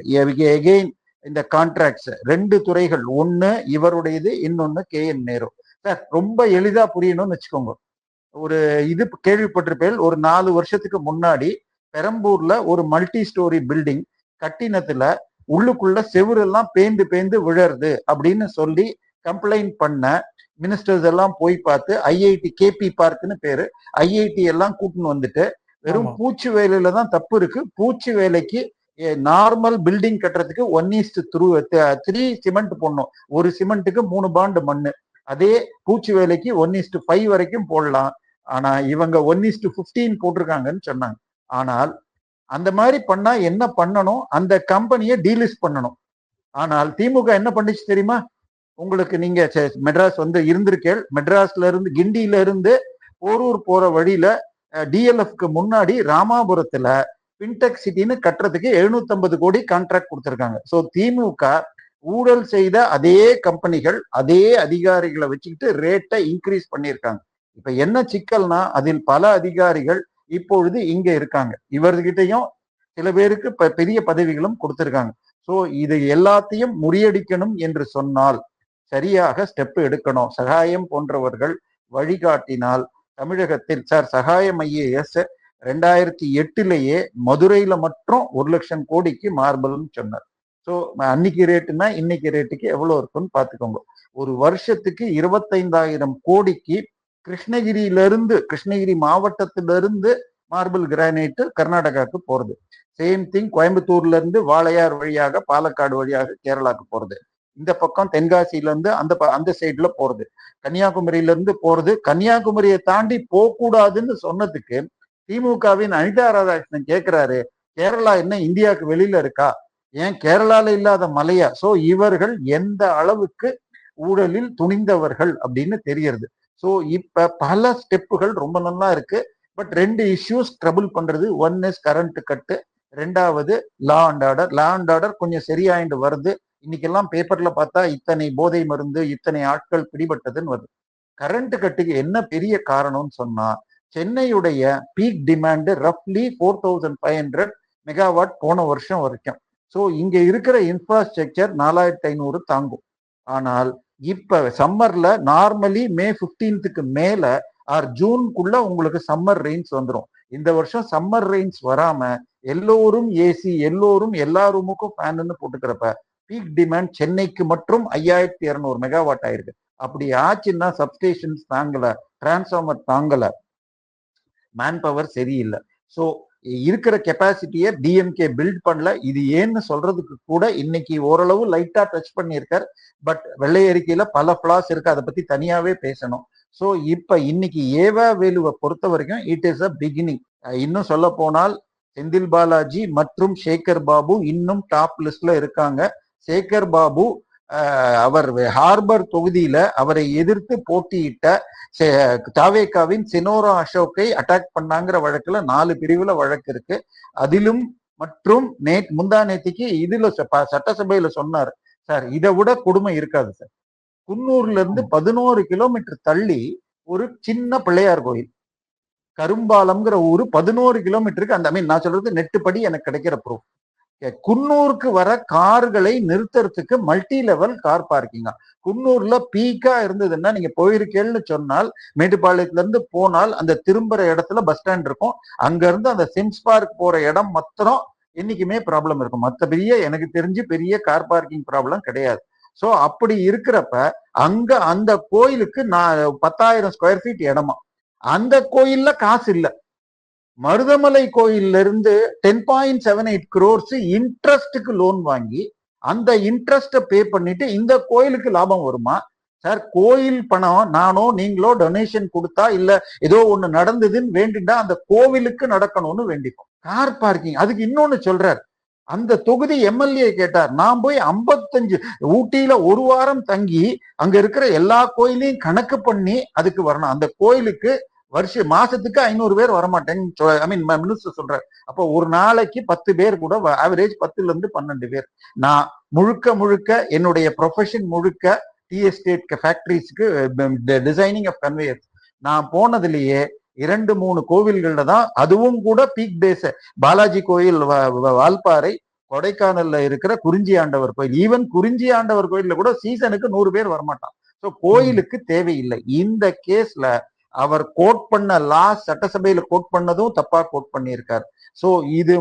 எகெயின் இந்த கான்ட்ராக்ட்ஸ் 2 துறைகள், ஒன்னு இவருடையது, இன்னொன்னு KN நேரு. சார் ரொம்ப எளிதா புரியணும்னு வச்சுக்கோங்க. ஒரு இது கேள்விப்பட்டிருப்பேன், ஒரு 4 வருஷத்துக்கு முன்னாடி பெரம்பூர்ல ஒரு மல்டி ஸ்டோரி பில்டிங் கட்டினத்துல உள்ளுக்குள்ள செவுரு எல்லாம் பேந்து விழருது அப்படின்னு சொல்லி கம்ப்ளைண்ட் பண்ண மினிஸ்டர்ஸ் எல்லாம் போய் பார்த்து IIT KP பார்க்னு பேரு, IIT எல்லாம் கூட்டின்னு வந்துட்டு வெறும் பூச்சி வேலையில தான் தப்பு இருக்கு. பூச்சி வேலைக்கு நார்மல் பில்டிங் கட்டுறதுக்கு 1:3 சிமெண்ட் போடணும். ஒரு சிமெண்ட்டுக்கு 3 பாண்டு மண்ணு. அதே பூச்சி வேலைக்கு 1:5 வரைக்கும் போடலாம். ஆனா இவங்க 1:15 போட்டிருக்காங்கன்னு சொன்னாங்க. ஆனால் அந்த மாதிரி பண்ணா என்ன பண்ணணும், அந்த கம்பெனியை டீலிஸ்ட் பண்ணணும். ஆனால் திமுக என்ன பண்ணிச்சு தெரியுமா? உங்களுக்கு நீங்க மெட்ராஸ் இருந்திருக்கேள். மெட்ராஸ்ல இருந்து கிண்டியில இருந்து போரூர் போற வழியில DLFக்கு முன்னாடி ராமாபுரத்துல பின்டெக் சிட்டின்னு கட்டுறதுக்கு 750 கோடி கான்ட்ராக்ட் கொடுத்திருக்காங்க. சோ திமுக ஊழல் செய்த அதே கம்பெனிகள், அதே அதிகாரிகளை வச்சுக்கிட்டு ரேட்டை இன்க்ரீஸ் பண்ணியிருக்காங்க. இப்ப என்ன சிக்கல்னா, அதில் பல அதிகாரிகள் இப்பொழுது இங்க இருக்காங்க. இவர்கிட்டையும் சில பேருக்கு பெரிய பதவிகளும் கொடுத்திருக்காங்க. சோ இது எல்லாத்தையும் முறியடிக்கணும் என்று சொன்னால் சரியாக ஸ்டெப் எடுக்கணும். சகாயம் போன்றவர்கள் வழிகாட்டினால் தமிழகத்தில் சகாயம் IAS 2008 மதுரையில மட்டும் 1 லட்சம் கோடிக்கு மார்பிள்னு சொன்னார். ஸோ அன்னைக்கு ரேட்டுனா இன்னைக்கு ரேட்டுக்கு எவ்வளவு இருக்குன்னு பாத்துக்கோங்க. ஒரு வருஷத்துக்கு 25,000 கோடிக்கு கிருஷ்ணகிரி மாவட்டத்திலிருந்து மார்பிள் கிரானைட் கர்நாடகாவுக்கு போறது. சேம் திங் கோயம்புத்தூர்ல இருந்து வாளையார் வழியாக பாலக்காடு வழியாக கேரளாவுக்கு போறது. இந்த பக்கம் தென்காசியில இருந்து அந்த சைட்ல போறது. கன்னியாகுமரியில இருந்து போறது. கன்னியாகுமரியை தாண்டி போகக்கூடாதுன்னு சொன்னதுக்கு திமுகவின் அனிதா ராதாகிருஷ்ணன் கேட்கிறாரு, கேரளா என்ன இந்தியாவுக்கு வெளியில இருக்கா? ஏன் கேரளால இல்லாத மலையா? சோ இவர்கள் எந்த அளவுக்கு ஊழலில் துணிந்தவர்கள் அப்படின்னு தெரியுது. சோ இப்ப பல ஸ்டெப்புகள் ரொம்ப நல்லா இருக்கு. பட் 2 இஷ்யூஸ் ட்ரபிள் பண்றது. 1 இஸ் கரண்ட் கட்டு, 2வது law and order. Law and order கொஞ்சம் சரியாயிட்டு வருது. இன்னைக்கெல்லாம் பேப்பர்ல பார்த்தா இத்தனை போதை மருந்து, இத்தனை ஆட்கள் பிடிபட்டதுன்னு வருது. கரண்ட் கட்டுக்கு என்ன பெரிய காரணம்னு சொன்னா, சென்னையுடைய பீக் டிமாண்ட் ரஃப்லி 4,500 மெகாவாட் போன வருஷம் வரைக்கும். ஸோ இங்க இருக்கிற இன்ஃப்ராஸ்ட்ரக்சர் 4,500 தாங்கும். ஆனால் இப்ப சம்மர்ல நார்மலி May 15க்கு மேல ஆர் ஜூனுக்குள்ள உங்களுக்கு சம்மர் ரெயின்ஸ் வந்துடும். இந்த வருஷம் சம்மர் ரெயின்ஸ் வராம எல்லோரும் ஏசி, எல்லோரும் எல்லா ரூமுக்கும் ஃபேன்னு போட்டுக்கிறப்ப பீக் டிமாண்ட் சென்னைக்கு மற்றும் 5,200 மெகாவாட் ஆயிருக்கு. அப்படி ஆச்சுன்னா சப்ஸ்டேஷன்ஸ் தாங்கல, டிரான்ஸ்ஃபார்மர் தாங்கல, மேன் பவர் சரியில்லை. ஸோ இருக்கிற கெப்பாசிட்டியை டிஎம்கே பில்ட் பண்ணல. இது ஏன்னு சொல்றதுக்கு கூட இன்னைக்கு ஓரளவு லைட்டா டச் பண்ணியிருக்கார். பட் வெள்ளை அறிக்கையில பல பிளாஸ் இருக்கு, அதை பத்தி தனியாவே பேசணும். ஸோ இப்ப இன்னைக்கு ஏவா வேலுவை பொறுத்த வரைக்கும் இட் இஸ் அ பிகினிங். இன்னும் சொல்ல போனால் செந்தில் பாலாஜி மற்றும் சேகர் பாபு இன்னும் டாப் லிஸ்ட்ல இருக்காங்க. சேகர் பாபு அவர் ஹார்பர் தொகுதியில அவரை எதிர்த்து போட்டியிட்ட தாவேகாவின் சினோரா அசோக்கை அட்டாக் பண்ணாங்கிற வழக்குல 4 பிரிவுல வழக்கு இருக்கு. அதிலும் மற்றும் முந்தா நேத்திக்கு இதுல சட்டசபையில சொன்னார், சார் இதை விட கொடுமை இருக்காது சார். குன்னூர்ல இருந்து 11 கிலோமீட்டர் தள்ளி ஒரு சின்ன பிள்ளையார் கோயில் கரும்பாலம்ங்கிற ஊரு 11 கிலோமீட்டருக்கு, அந்த நான் சொல்றது நெட்டுப்படி எனக்கு கிடைக்கிற ப்ரூஃப். குன்னூருக்கு வர கார்களை நிறுத்துறதுக்கு மல்டி லெவல் கார் பார்க்கிங்கா. குன்னூர்ல பீக்கா இருந்ததுன்னா நீங்க போயிருக்கேன்னு சொன்னால் மேட்டுப்பாளையத்துல இருந்து போனால் அந்த திரும்புற இடத்துல பஸ் ஸ்டாண்ட் இருக்கும். அங்க இருந்து அந்த சிம்ஸ் பார்க் போற இடம் மாத்திரம் என்னைக்குமே ப்ராப்ளம் இருக்கும். மற்ற பெரிய எனக்கு தெரிஞ்சு பெரிய கார் பார்க்கிங் ப்ராப்ளம் கிடையாது. சோ அப்படி இருக்கிறப்ப அங்க அந்த கோயிலுக்கு 10,000 ஸ்கொயர் ஃபீட் இடமா, அந்த கோயில்ல காசு இல்ல. மருதமலை கோயில்ல இருந்து 10.78 crores இன்ட்ரெஸ்டுக்கு லோன் வாங்கி அந்த இன்ட்ரெஸ்ட பே பண்ணிட்டு இந்த கோயிலுக்கு லாபம் வருமா சார்? கோயில் பணம் நானோ நீங்களோ டொனேஷன் கொடுத்தா இல்ல ஏதோ ஒண்ணு நடந்ததுன்னு வேண்டிட்டா அந்த கோவிலுக்கு நடக்கணும்னு வேண்டிக்கும். கார் பார்க்கிங் அதுக்கு இன்னொன்னு சொல்றார். அந்த தொகுதி எம்எல்ஏ கேட்டார், நான் போய் 55 ஊட்டியில ஒரு வாரம் தங்கி அங்க இருக்கிற எல்லா கோயிலையும் கணக்கு பண்ணி அதுக்கு வரணும். அந்த கோயிலுக்கு மாசத்துக்கு 500 பேர் வரமாட்டேன்னு ஐ மீன் மினிஸ்டர் சொல்றாரு. அப்போ ஒரு நாளைக்கு 10 பேர் கூட ஆவரேஜ் 10ல இருந்து 12 பேர். நான் முழுக்க என்னுடைய ப்ரொஃபஷன் முழுக்க டி எஸ்டேட் ஃபேக்டரிஸ்க்கு டிசைனிங் ஆஃப் கன்வேயர்ஸ். நான் போனதுலயே 2-3 கோவில்கள்ல தான், அதுவும் கூட பீக் டேஸ், பாலாஜி கோயில் வால்பாறை, கொடைக்கானல்ல இருக்கிற குறிஞ்சி ஆண்டவர் கோயில். ஈவன் குறிஞ்சி ஆண்டவர் கோயில்ல கூட சீசனுக்கு 100 பேர் வரமாட்டான். ஸோ கோயிலுக்கு தேவையில்லை. இந்த கேஸ்ல அவர் கோட் பண்ண லா, சட்டசபையில கோட் பண்ணதும் தப்பா கோட் பண்ணியிருக்கார். சோ இது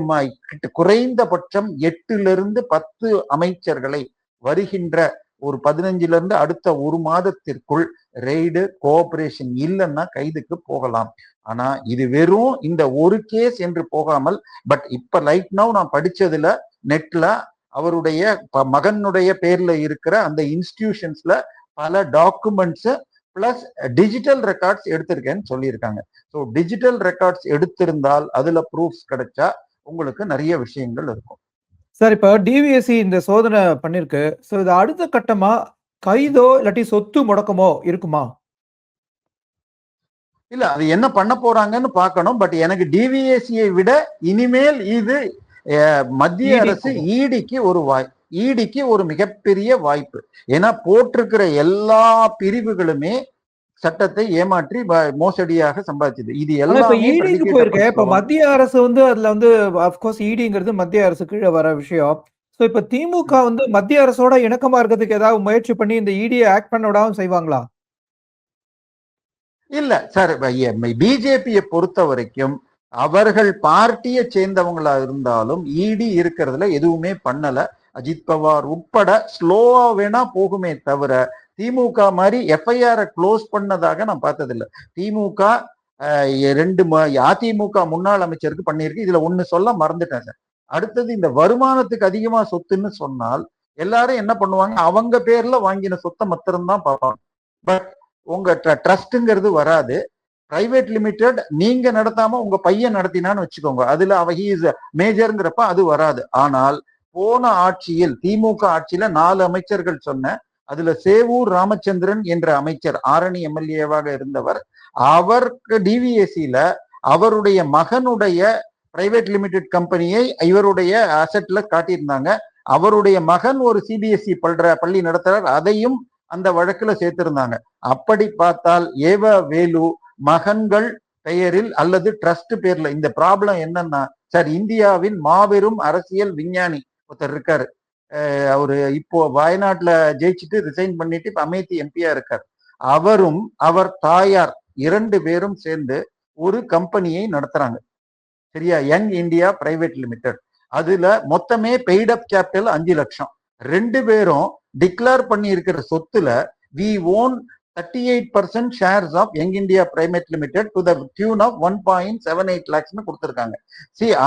குறைந்தபட்சம் 8ல இருந்து 10 அமைச்சர்களை வருகின்ற ஒரு 15ல இருந்து அடுத்த ஒரு மாதத்திற்குள் ரெய்டு கோஆபரேஷன் இல்லைன்னா கைதுக்கு போகலாம். ஆனா இது வெறும் இந்த ஒரு கேஸ் என்று போகாமல், பட் இப்ப ரைட் நவ் நான் படிச்சதுல நெட்ல அவருடைய மகனுடைய பேர்ல இருக்கிற அந்த இன்ஸ்டிடியூஷன்ஸ்ல பல டாக்குமெண்ட்ஸ் பிளஸ் டிஜிட்டல் ரெக்கார்ட்ஸ் எடுத்திருக்கேன்னு சொல்லியிருக்காங்க. ஸோ டிஜிட்டல் ரெக்கார்ட்ஸ் எடுத்திருந்தால் அதுல ப்ரூஃப்ஸ் கிடைச்சா உங்களுக்கு நிறைய விஷயங்கள் இருக்கும். சார், இப்ப டிவிஎஸ்சி இந்த சோதனை பண்ணிருக்கு. ஸோ இது அடுத்த கட்டமா கைதோ இல்லாட்டி சொத்து முடக்கமோ இருக்குமா? இல்ல, அது என்ன பண்ண போறாங்கன்னு பார்க்கணும். பட் எனக்கு டிவிஎஸ்சியை விட இனிமேல் இது மத்திய அரசு ஈடிக்கு ஒரு மிகப்பெரிய வாய்ப்பு. ஏன்னா போட்டிருக்கிற எல்லா பிரிவுகளுமே சட்டத்தை ஏமாற்றி மோசடியாக சம்பாதிச்சது. இது எல்லாமே இப்ப மத்திய அரசு வந்து அதுல வந்து அப்கோர்ஸ் ஈடிங்கிறது மத்திய அரசு கீழே வர விஷயம். சோ இப்ப திமுக வந்து மத்திய அரசோட இணக்கமா இருக்கிறதுக்கு ஏதாவது முயற்சி பண்ணி இந்த ஈடியை ஆக்ட் பண்ண விடாம செய்வாங்களா? இல்ல சார், பிஜேபியை பொறுத்த வரைக்கும் அவர்கள் பார்ட்டியை சேர்ந்தவங்களா இருந்தாலும் இடி இருக்கிறதுல எதுவுமே பண்ணல. அஜித் பவார் உட்பட ஸ்லோவா வேணா போகுமே தவிர திமுக மாதிரி எஃப்ஐஆரை க்ளோஸ் பண்ணதாக நான் பார்த்ததில்லை. திமுக அதிமுக முன்னாள் அமைச்சருக்கு பண்ணியிருக்கு. இதுல ஒண்ணு சொல்ல மறந்துட்டேன் சார். அடுத்தது, இந்த வருமானத்துக்கு அதிகமா சொத்துன்னு சொன்னால் எல்லாரும் என்ன பண்ணுவாங்க, அவங்க பேர்ல வாங்கின சொத்தை மாத்திரம்தான் பார்ப்பாங்க. பட் உங்க ட்ரஸ்ட்ங்கிறது வராது. பிரைவேட் லிமிடெட் நீங்க நடத்தாம உங்க பையன் நடத்தினான்னு வச்சுக்கோங்க, அதுல மேஜர்ங்கிறப்ப அது வராது. ஆனால் போன ஆட்சியில், திமுக ஆட்சியில 4 அமைச்சர்கள் சொன்ன, அதுல சேவூர் ராமச்சந்திரன் என்ற அமைச்சர் ஆரணி எம்எல்ஏவாக இருந்தவர், அவருக்கு டிவிஎஸ்சியில அவருடைய மகனுடைய பிரைவேட் லிமிடெட் கம்பெனியை இவருடைய அசெட்ல காட்டியிருந்தாங்க. அவருடைய மகன் ஒரு சிபிஎஸ்இ பள்ளி நடத்துறார், அதையும் அந்த வழக்குல சேர்த்திருந்தாங்க. அப்படி பார்த்தால் ஏவ வேலு மகன்கள் பெயரில் அல்லது ட்ரஸ்ட் பேர்ல இந்த ப்ராப்ளம் என்னன்னா சார், இந்தியாவின் மாபெரும் அரசியல் விஞ்ஞானி ஒருத்தர் இருக்காரு. அவரு இப்போ வயநாட்டுல ஜெயிச்சுட்டு ரிசைன் பண்ணிட்டு இப்ப அமேத்தி எம்பியா இருக்கார். அவரும் அவர் தாயார் 2 பேரும் சேர்ந்து ஒரு கம்பெனியை நடத்துறாங்க. சரியா? Young India private limited. அதுல மொத்தமே பெய்ட் அப் கேபிட்டல் 5 லட்சம். 2 பேரும் டிக்ளேர் பண்ணி இருக்கிற சொத்துல we own 38% shares of Young India Private Limited to the tune of 1.78 lakhs கொடுத்திருக்காங்க.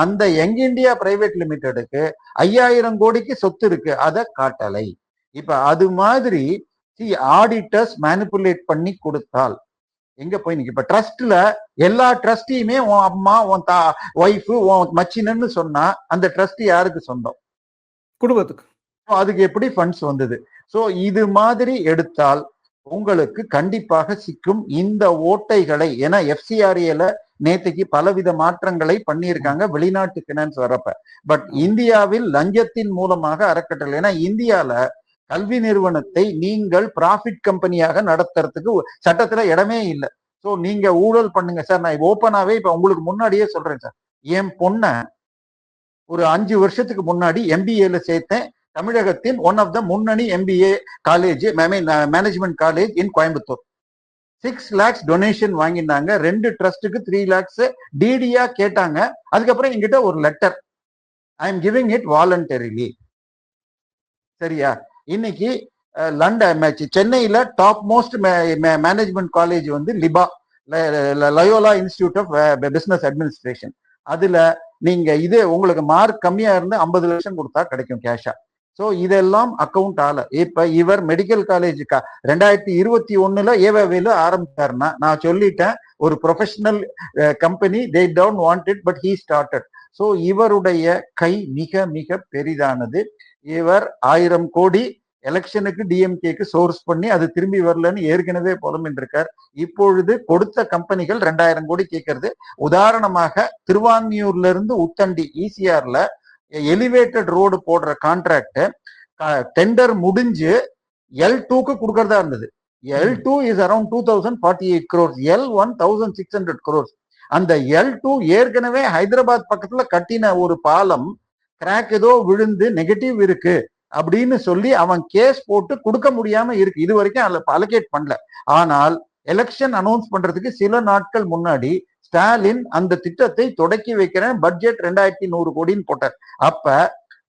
அந்த யங் இந்தியா பிரைவேட் லிமிடெடுக்கு 5000 கோடிக்கு சொத்து இருக்கு, அதை காட்டலை. இப்ப அது மாதிரி ஆடிட்டர்ஸ் மேனிபுலேட் பண்ணி கொடுத்தால் எங்க போய் நிக்க? இப்ப ட்ரஸ்ட்ல எல்லா ட்ரஸ்டியுமே உன் அம்மா, உன் ஒய்ஃபு, உன் மச்சினன்னு சொன்னா அந்த ட்ரஸ்ட் யாருக்கு சொந்தம்? குடும்பத்துக்கு. அதுக்கு எப்படி ஃபண்ட்ஸ் வந்தது? சோ இது மாதிரி எடுத்தால் உங்களுக்கு கண்டிப்பாக சிக்கும். இந்த ஓட்டைகளை, ஏன்னா எஃப்சிஆர்ஏல நேற்றுக்கு பலவித மாற்றங்களை பண்ணியிருக்காங்க வெளிநாட்டு பினான்ஸ் வரப்ப. பட் இந்தியாவில் லஞ்சத்தின் மூலமாக அறக்கட்டளை, ஏன்னா இந்தியால கல்வி நிறுவனத்தை நீங்கள் ப்ராஃபிட் கம்பெனியாக நடத்துறதுக்கு சட்டத்துல இடமே இல்லை. ஸோ நீங்க ஊழல் பண்ணுங்க சார். நான் ஓப்பனாவே இப்ப உங்களுக்கு முன்னாடியே சொல்றேன் சார், என் பொண்ணை ஒரு 5 வருஷத்துக்கு முன்னாடி எம்பிஏல சேர்த்தேன். தமிழகத்தின் ஒன் ஆஃப் த முன்னணி எம்பிஏ காலேஜ், மேனேஜ்மெண்ட் காலேஜ் இன் கோயம்புத்தூர். 6 lakhs டொனேஷன் வாங்கினாங்க. 2 ட்ரஸ்ட்டுக்கு 3 lakhs டிடியா கேட்டாங்க. அதுக்கப்புறம் என்கிட்ட ஒரு letter, I am giving it voluntarily. சரியா? இன்னைக்கு லண்டன், சென்னையில டாப் மோஸ்ட் மேனேஜ்மெண்ட் காலேஜ் வந்து LIBA. Loyola institute of business administration. அதுல நீங்க இது உங்களுக்கு மார்க் கம்மியா இருந்து 50 லட்சம் கொடுத்தா கிடைக்கும் கேஷா. ஸோ இதெல்லாம் அக்கௌண்ட் ஆல. இப்ப இவர் மெடிக்கல் காலேஜ் 2021 ஏவவேலு ஆரம்பிச்சாருன்னா, நான் சொல்லிட்டேன், ஒரு professional company, they don't want it, but he started. So இவருடைய கை மிக மிக பெரிதானது. இவர் 1000 கோடி எலெக்ஷனுக்கு டிஎம்கேக்கு சோர்ஸ் பண்ணி அது திரும்பி வரலன்னு ஏற்கனவே புலம்பின்றிருக்கார். இப்பொழுது கொடுத்த கம்பெனிகள் 2000 கோடி கேட்கறது. உதாரணமாக திருவான்மியூர்ல இருந்து உத்தண்டி ஈசிஆர்ல எலிவேட்டட் ரோடு போடுற கான்ட்ராக்ட் டெண்டர் முடிஞ்சு L2க்கு கொடுக்கறதா இருந்தது. L2 is around 2048 crores, L1 1600 crores. அந்த L2 ஏற்கனவே ஹைதராபாத் பக்கத்துல கட்டின ஒரு பாலம் கிராக் ஏதோ விழுந்து நெகட்டிவ் இருக்கு அப்படின்னு சொல்லி அவன் கேஸ் போட்டு கொடுக்க முடியாம இருக்கு. இது வரைக்கும் அலோகேட் பண்ணல. ஆனால் எலெக்ஷன் அனௌன்ஸ் பண்றதுக்கு சில நாட்கள் முன்னாடி ஸ்டாலின் அந்த திட்டத்தை தொடக்கி வைக்கிறேன், பட்ஜெட் 2100 கோடின்னு போட்டார். அப்ப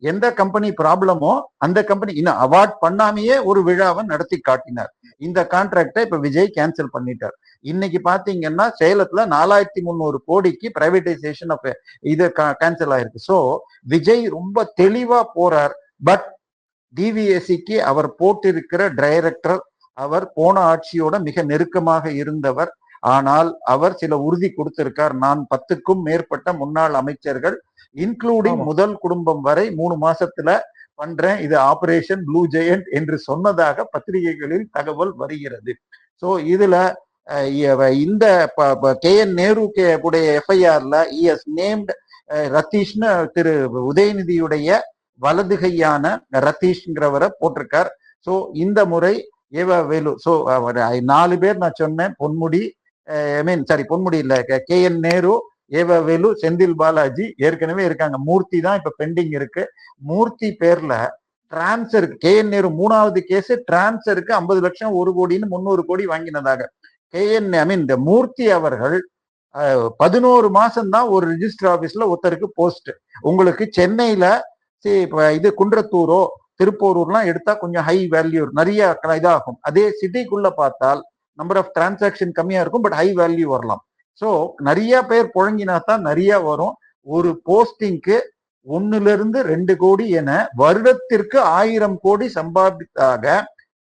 எந்த கம்பெனி ப்ராப்ளமோ அந்த கம்பெனி இன்னும் அவார்ட் பண்ணாமையே ஒரு விழாவை நடத்தி காட்டினார். இந்த கான்ட்ராக்டை இப்ப விஜய் கேன்சல் பண்ணிட்டார். இன்னைக்கு பாத்தீங்கன்னா சேலத்துல 4300 கோடிக்கு பிரைவேடைசேஷன் ஆஃப் இது கேன்சல் ஆயிருக்கு. ஸோ விஜய் ரொம்ப தெளிவா போறார். பட் டிவிஎஸ்சிக்கு அவர் போட்டிருக்கிற டைரக்டர், அவர் போன ஆட்சியோட மிக நெருக்கமாக இருந்தவர். ஆனால் அவர் சில உறுதி கொடுத்திருக்கார். நான் 10க்கும் மேற்பட்ட முன்னாள் அமைச்சர்கள் இன்க்ளூடிங் முதல் குடும்பம் வரை 3 மாசத்துல பண்றேன், இது ஆபரேஷன் ப்ளூ ஜெயண்ட் என்று சொன்னதாக பத்திரிகைகளில் தகவல் வருகிறது. ஸோ இதுல இந்த KN நேரு உடைய எஃப்ஐஆர்ல நேம்ட் ரதீஷ்னு திரு உதயநிதியுடைய வலதுகையான ரதீஷ்ங்கிறவரை போட்டிருக்கார். ஸோ இந்த முறை ஏவவேலு, ஸோ 4 பேர் நான் சொன்னேன், பொன்முடி பொன்முடி இல்ல, KN நேரு, ஏவவேலு, செந்தில் பாலாஜி ஏற்கனவே இருக்காங்க. மூர்த்தி தான் இப்ப பெண்டிங் இருக்கு. மூர்த்தி பேர்ல டிரான்ஸ்ஃபருக்கு KN நேரு 3வது கேஸ் டிரான்ஸ்ஃபருக்கு 50 லட்சம் 1 கோடின்னு 300 கோடி வாங்கினதாக இந்த மூர்த்தி அவர்கள் 11 மாசம் தான் ஒரு ரிஜிஸ்டர் ஆபீஸ்ல ஒருத்தருக்கு போஸ்ட். உங்களுக்கு சென்னையில இது குன்றத்தூரோ திருப்பூர்லாம் எடுத்தா கொஞ்சம் ஹை வேல்யூ நிறைய இதாகும். அதே சிட்டிக்குள்ள பார்த்தால் நம்பர் ஆஃப் டிரான்சாக்சன் கம்மியா இருக்கும், பட் ஹை வேல்யூ வரலாம். ஸோ நிறைய பேர் புழங்கினா தான் நிறைய வரும். ஒரு போஸ்டிங்க்கு 1-2 கோடி என வருடத்திற்கு 1000 கோடி சம்பாதித்தாக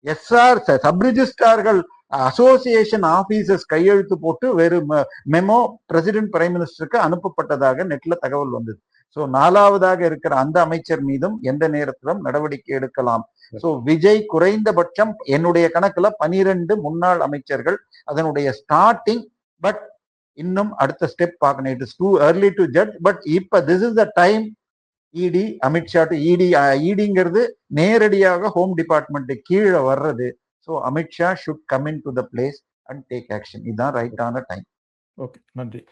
SR சப் ரிஜிஸ்ட்ரார்கள் அசோசியேஷன் ஆபீசர்ஸ் கையெழுத்து போட்டு வெறும் மெமோ பிரசிடென்ட் பிரைம் மினிஸ்டருக்கு அனுப்பப்பட்டதாக நெட்ல தகவல் வந்தது. ஸோ 4வதாக இருக்கிற அந்த அமைச்சர் மீதும் எந்த நேரத்திலும் நடவடிக்கை எடுக்கலாம். ஸோ விஜய் குறைந்தபட்சம் என்னுடைய கணக்குல 12 முன்னாள் அமைச்சர்கள் அதனுடைய ஸ்டார்டிங். பட் இன்னும் அடுத்த ஸ்டெப் பார்க்கணும். It is too early to judge. But இப்ப this is the time ED, Amit Shah to இடிங்கிறது நேரடியாக ஹோம் டிபார்ட்மெண்ட் கீழே வர்றது. So Amit Shah should come in to the place and take action. இதுதான் ரைட்டான டைம். ஓகே, நன்றி.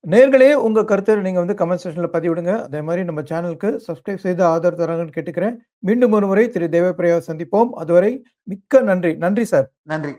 நேர்களே, உங்க கருத்தை நீங்க கமெண்ட் செக்ஷன்ல பதிவிடுங்க. அதே மாதிரி நம்ம சேனலுக்கு சப்ஸ்கிரைப் செய்து ஆதரவு தராங்கன்னு கேட்டுக்கிறேன். மீண்டும் ஒரு முறை திரு தேவப்பிரியா சந்திப்போம். அதுவரை மிக்க நன்றி. நன்றி சார். நன்றி.